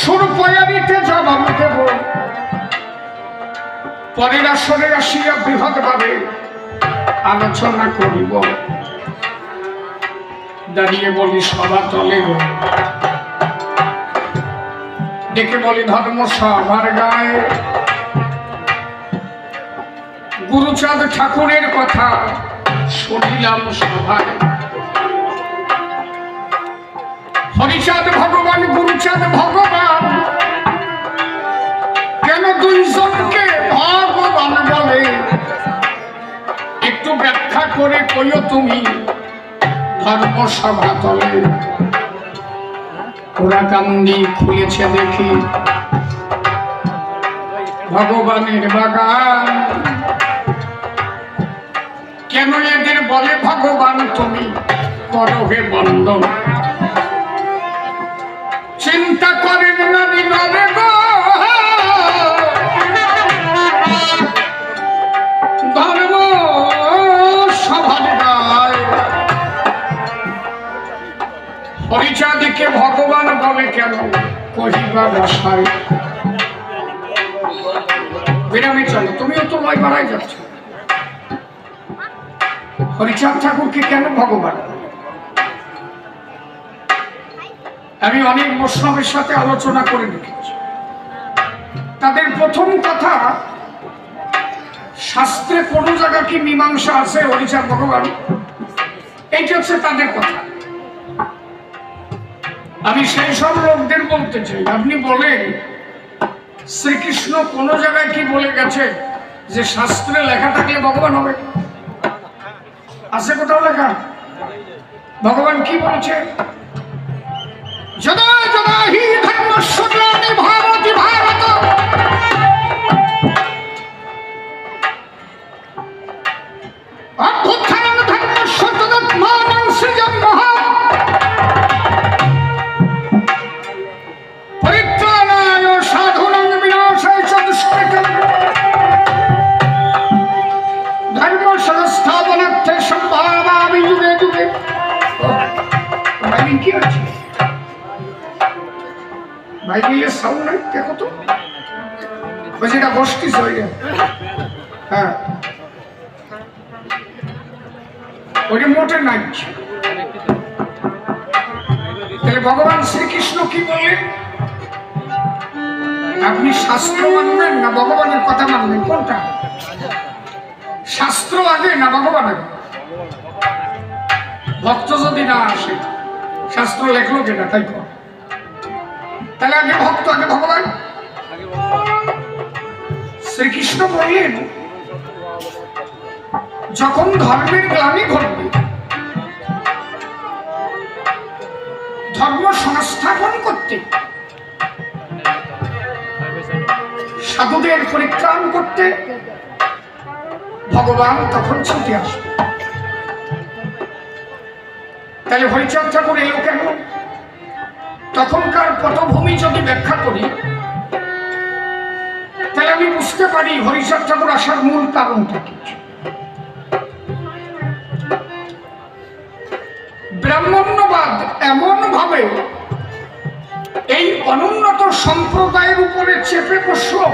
সুরপয়ারিতে জবাব দেব, পরের আসরে আসিয়া বৃহৎভাবে আলোচনা করিব। দাঁড়িয়ে বলি সভা তলে, ডেকে বলি ধর্ম সভার গায়ে। গুরুচাঁদ ঠাকুরের কথা শুনিলাম সভায়। হরিচাঁদ ভগবান, গুরুচাঁদ ভগবান, কেন দুইজনকে ভগবান বলে? একটু ব্যাখ্যা করে কইও তুমি ধর্মসভা তলে। ওরা কান্দি খুলেছে দেখি ভগবানের বাগান। কেন এদের বলে ভগবান তুমি করো হে বন্দন? চিন্তা করেন না বিনরে গো, ধর্ম সভার গায়। হরিচাঁদকে ভগবান বলে কেন কহিবা ভাষায়? বিরামে চলো, তুমিও তো লয় বাড়াই যাচ্ছ। হরিচাঁদ ঠাকুরকে কেন ভগবান? আমি অনেক বৈষ্ণবের সাথে আলোচনা করে দেখেছি। তাদের প্রথম কথা, শাস্ত্রে কোন জায়গা কি মীমাংসা আছে হরিচাঁদ ভগবান? এইটা হচ্ছে তাদের কথা। আমি সেই সব লোকদের বলতে চাই, আপনি বলেন শ্রীকৃষ্ণ কোন জায়গায় কি বলে গেছে যে শাস্ত্রে লেখা থাকলে ভগবান হবে? আছে কোথাও লেখা? ভগবান কি বলেছে? যদা যদা হি ধর্মস্য গ্লানি ভারতি ভারত, অভ্যুত্থানং ধর্মস্য তদাত্মানং সৃজন্মঃ, পরিত্রাণায় সাধুনাং বিনাশায় চ দুষ্কৃতম, ধর্ম সংস্থাপনার্থে সম্ভাবামি যুগে যুগে। ভাই কি আছে? বাইবেলের সাউন্ড নাই, দেখো তো এটা বসতিস হয়ে যায়। হ্যাঁ, ওইটা মোটে নাই। তাহলে ভগবান শ্রীকৃষ্ণ কি বললেন? আপনি শাস্ত্র মানবেন না ভগবানের কথা মানবেন? কোনটা? শাস্ত্র আগে না ভগবান আগে? ভক্ত যদি না আসে, শাস্ত্র লেখলো কেনা? তাই তো, তাহলে আগে ভক্ত আগে ভগবান? শ্রীকৃষ্ণ বললেন যখন ধর্মের গ্লানি ঘটবে, ধর্ম সংস্থাপন করতে, সাধুদের পরিত্রাণ করতে ভগবান তখন ছুটে আসবে। তাহলে হরিচাঁদ ঠাকুর এলো কেন? তখনকার পটভূমি যদি ব্যাখ্যা করি, তাহলে আমি বুঝতে পারি হরিচাঁদ ঠাকুর আসার মূল কারণটা কি। ব্রাহ্মণ্যবাদ এমন ভাবে এই অনুন্নত সম্প্রদায়ের উপরে চেপে বসল